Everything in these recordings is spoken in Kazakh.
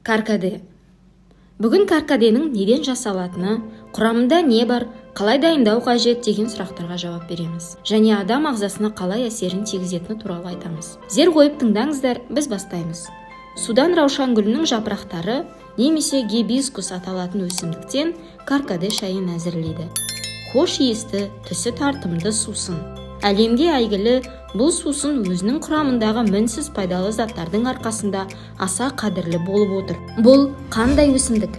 Каркаде. Бүгін каркаденің неден жасалатыны, құрамында не бар, қалай дайындау қажет деген сұрақтарға жауап береміз. Және адам ағзасына қалай әсерін тигізетіні туралы айтамыз. Зер қойып тыңдаңыздар, біз бастаймыз. Судан раушан гүлінің жапырақтары немесе гибискус аталатын өсімдіктен каркаде шайын әзірлейді. Хош иісті, түсі тартымды сусын. Әлемге әйгілі бұл сусын өзінің құрамындағы мінсіз пайдалы заттардың арқасында аса қадірлі болып отыр. Бұл қандай өсімдік?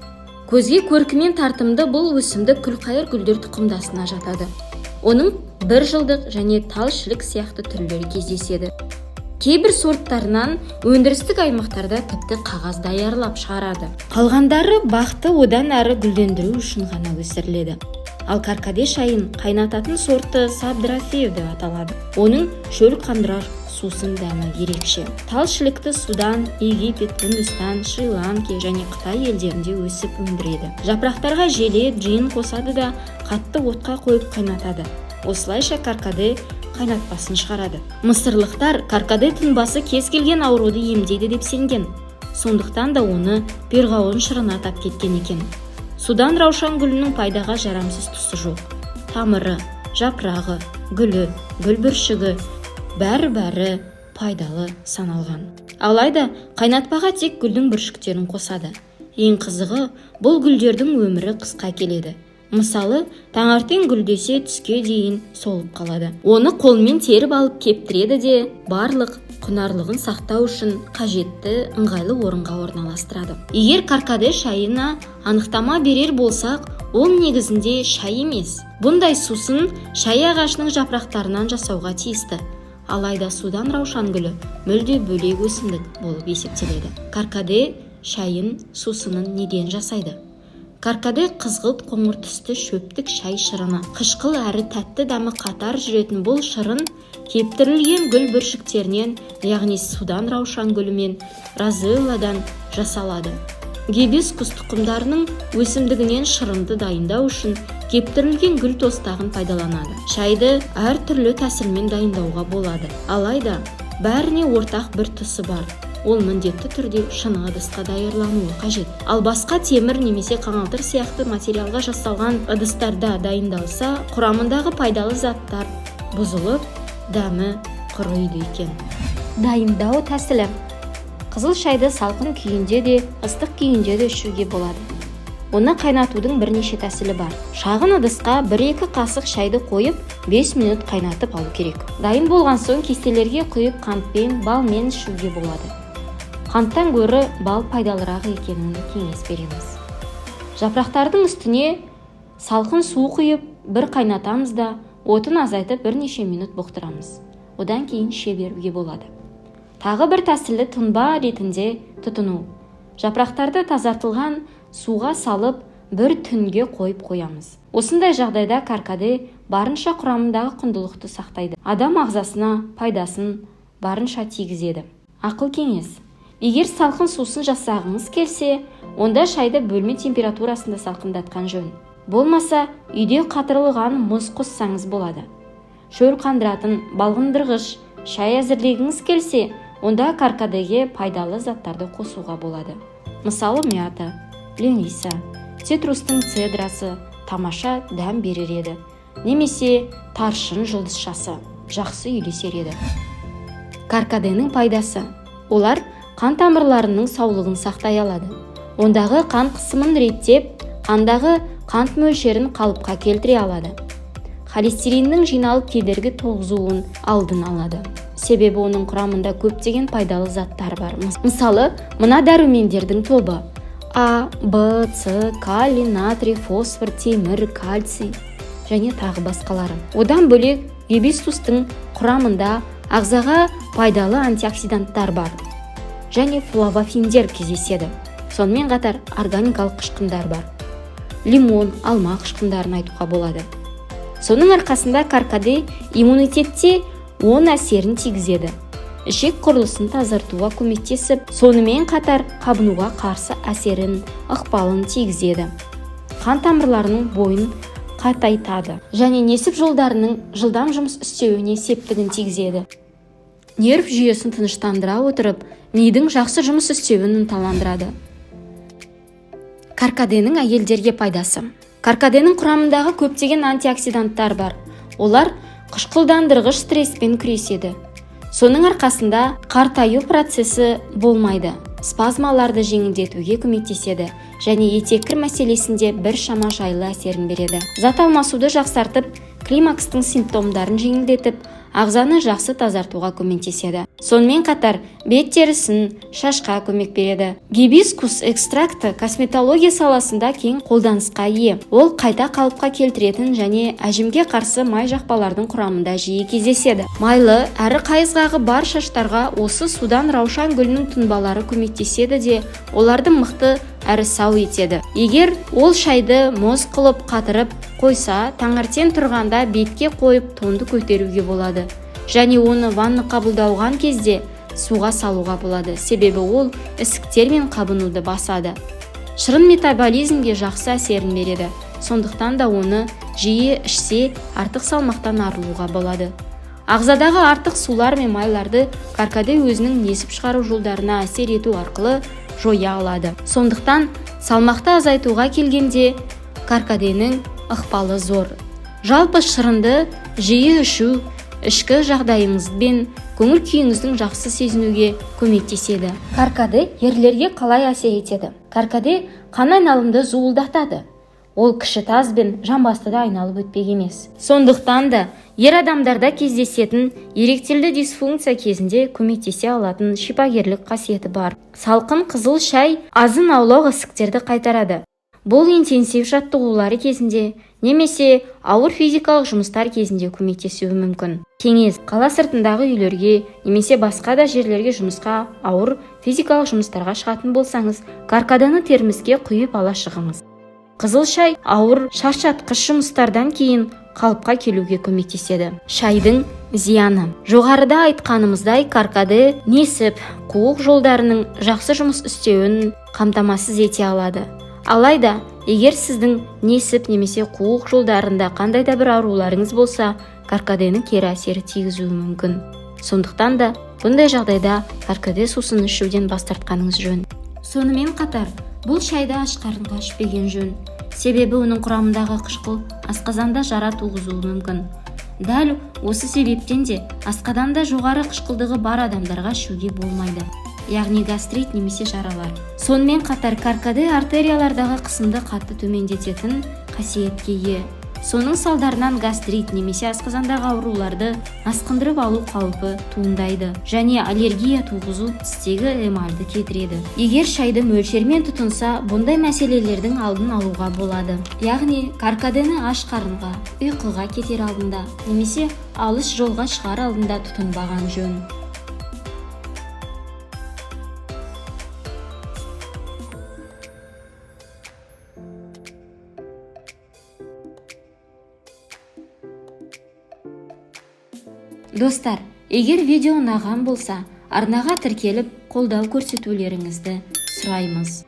Көзге көркімен тартымды бұл өсімдік күлқайыр гүлдер тұқымдасына жатады. Оның бір жылдық және тал шілік сияқты түрлері кездеседі. Кейбір сорттарынан өндірістік аймақтарда тіпті қағаз даярлап шығарады. Қалғандары бақты одан әрі гүлдендіру үшін ғана өсіріледі. Ал каркаде шайын қайнататын сорты сабдрафеев деп аталады. Оның шөл қандырар сусын дәмі ерекше. Тал шілікті Судан, Египет, Үндістан, Шри-Ланка және Қытай елдерінде өсіп өндіреді. Жапырақтарға желе, джин қосады да қатты отқа қойып қайнатады. Осылайша каркаде қайнатпасын шығарады. Мысырлықтар каркаде тынбасы кез келген ауруды емдейді деп сенген. Сондықтан да оны перғауын шырына тап кеткен екен. Судан раушан гүлінің пайдаға жарамсыз тұсы жоқ. Тамыры, жапырағы, гүлі, гүл бүршігі бәрі пайдалы саналған. Алайда қайнатпаға тек гүлдің бүршіктерін қосады. Ең қызығы, бұл гүлдердің өмірі қысқа келеді. Мысалы, таңертең гүлдесе түске дейін солып қалады. Оны қолмен теріп алып кептіреді де барлық құнарлығын сақтау үшін қажетті ыңғайлы орынға орналастырады. Егер каркаде шайына анықтама берер болсақ, ол негізінде шай емес. Бұндай сусын шай ағашының жапырақтарынан жасауға тиісті. Алайда судан раушан гүлі мүлде бөлек өсімдік болып есептеледі. Каркаде шайын сусынын неден жасайды? Каркаде қызғылт қоңыр түсті шөптік шай шырыны. Қышқыл әрі тәтті дәмі қатар жүретін бұл шырын кептірілген гүл бүршіктерінен, яғни судан раушан гүлі мен розелладан жасалады. Гибискус тұқымдарының өсімдігінен шырынды дайындау үшін кептірілген гүл тостағын пайдаланады. Шайды әр түрлі тәсілмен дайындауға болады. Алайда бәріне ортақ бір тұсы бар. Ол міндетті түрде шыны ыдысқа даярлануы қажет. Ал басқа темір немесе қаңылтыр сияқты материалға жасалған ыдыстарда дайындалса, құрамындағы пайдалы заттар бұзылып, дәмі құрайды екен. Дайындау тәсілі. Қызыл шайды салқын күйінде де, ыстық күйінде де ішуге болады. Оны қайнатудың бірнеше тәсілі бар. Шағын ыдысқа 1-2 қасық шайды қойып, 5 минут қайнатып алу керек. Дайын болған соң кестелерге құйып қантпен, балмен ішуге болады. Қанттан гөрі бал пайдалырақ екенін кеңес береміз. Жапырақтардың үстіне салқын су құйып, бір қайнатамыз да, отын азайтып бірнеше минут бұқтырамыз. Одан кейін іше беруге болады. Тағы бір тәсілі тұнба ретінде тұтыну. Жапырақтарды тазартылған суға салып, бір түнге қойып қоямыз. Осындай жағдайда каркаде барынша құрамындағы құндылықты сақтайды. Адам ағзасына пайдасын барынша тигізеді. Ақыл кеңес. Егер салқын сусын жасағыңыз келсе, онда шайды бөлме температурасында салқындатқан жөн. Болмаса, үйде қатырылған мұз қоссаңыз болады. Шөл қандыратын балғындырғыш шай әзірлегіңіз келсе, онда каркадеге пайдалы заттарды қосуға болады. Мысалы, мята, лениса, цитрустың цедрасы тамаша дәм берер еді. Немесе таршын жұлдызшасы жақсы үйлесер еді. Каркаденің пайдасы. Олар қан тамырларының саулығын сақтай алады. Ондағы қан қысымын реттеп, қандағы қант мөлшерін қалыпқа келтіре алады. Холестериннің жиналып кедергі туғызуын алдын алады. Себебі оның құрамында көптеген пайдалы заттар бар. Мысалы, мына дәрумендердің тобы: А, Б, С, калий, натрий, фосфор, темір, кальций және тағы басқалары. Одан бөлек гибискустың құрамында ағзаға пайдалы антиоксиданттар бар және флавофиндер кездеседі. Сонымен қатар органикалық қышқындар бар. Лимон, алма қышқындарын айтуға болады. Соның арқасында каркаде иммунитетте оң әсерін тигізеді. Ішек құрылысын тазартуға көмектесіп, сонымен қатар қабынуға қарсы әсерін, ықпалын тигізеді. Қан тамырларының бойын қатайтады және несіп жолдарының жылдам жұмыс істеуіне септігін тигізеді. Нерв жүйесін тыныштандыра отырып, мидың жақсы жұмыс істеуін ынталандырады. Каркаденің әйелдерге пайдасы. Каркаденің құрамындағы көптеген антиоксиданттар бар. Олар қышқылдандырғыш стресспен күреседі. Соның арқасында қартаю процесі болмайды. Спазмаларды жеңілдетуге көмектеседі және етеккір мәселесінде біршама жайлы әсерін береді. Зат алмасуды жақсартып, климакстың симптомдарын жеңілдетіп, ағзаны жақсы тазартуға көмектеседі. Сонымен қатар бет терісін, шашқа көмек береді. Гибискус экстракты косметология саласында кең қолданысқа ие. Ол қайта қалыпқа келтіретін және әжімге қарсы май жақпалардың құрамында жиі кездеседі. Майлы әрі қайызғағы бар шаштарға осы судан раушан гүлінің тұнбалары көмектеседі де оларды мықты әрі сау етеді. Егер ол шайды мұз қылып қатырып қойса, таңертең тұрғанда бетке қойып тонды көтеруге болады. Және оны ванна қабылдауған кезде суға салуға болады. Себебі ол ісіктер мен қабынуды басады. Шырын метаболизмге жақсы әсерін береді. Сондықтан да оны жиі ішсе, артық салмақтан арылуға болады. Ағзадағы артық сулар мен майларды каркаде өзінің несіп шығару жолдарына әсер ету арқылы жоя алады. Сондықтан салмақты азайтуға келгенде каркаденің ықпалы зор. Жалпы шырынды жиі ішу ішкі жағдайыңызбен көңіл күйіңіздің жақсы сезінуге көмектеседі. Каркаде ерлерге қалай әсер етеді? Каркаде қан айналымды зуылдатады. Ол кіші таз бен жамбастыда айналып өтпек емес. Сондықтан да ер адамдарда кездесетін эректильді дисфункция кезінде көмектесе алатын шипагерлік қасиеті бар. Салқын қызыл шай азын аулақ ісіктерді қайтарады. Бұл интенсив жаттығулары кезінде немесе ауыр физикалық жұмыстар кезінде көмектесуі мүмкін. Кеңес: қала сыртындағы үйлерге немесе басқа да жерлерге жұмысқа, ауыр физикалық жұмыстарға шығатын болсаңыз, каркаданы термоске құйып ала шығыңыз. Қызыл шай ауыр шаршатқыш жұмыстардан кейін қалыпқа келуге көмектеседі. Шайдың зияны: жоғарыда айтқанымыздай, каркаде несіп, қуық жолдарының жақсы жұмыс істеуін қамтамасыз ете алады. Алайда, егер сіздің несіп немесе қуық жолдарында қандай да бір ауруларыңыз болса, каркаденің кері әсері тигізуі мүмкін. Сондықтан да бұндай жағдайда каркаде сусын ішуден бас тартқаныңыз жөн. Сонымен қатар, бұл шайды аш қарынға ішпеген жөн. Себебі оның құрамындағы қышқыл асқазанда жара туғызуы мүмкін. Дәл осы себептен де асқазанда жоғары қышқылдығы бар адамдарға ішуге болмайды. Яғни гастрит немесе жаралар. Сонымен қатар каркаде артериялардағы қысымды қатты төмендететін қасиетке ие. Соның салдарынан гастрит немесе асқазандағы ауруларды асқындырып алу қаупі туындайды және аллергия туғызу тістегі эмальді кетіреді. Егер шайды мөлшермен тұтынса, бұндай мәселелердің алдын алуға болады. Яғни каркадені аш қарынға, ұйқыға кетер алдында немесе алыс жолға шығар алдында тұтынбаған жөн. Достар, егер видео ұнаған болса, арнаға тіркеліп қолдау көрсетулеріңізді сұраймыз.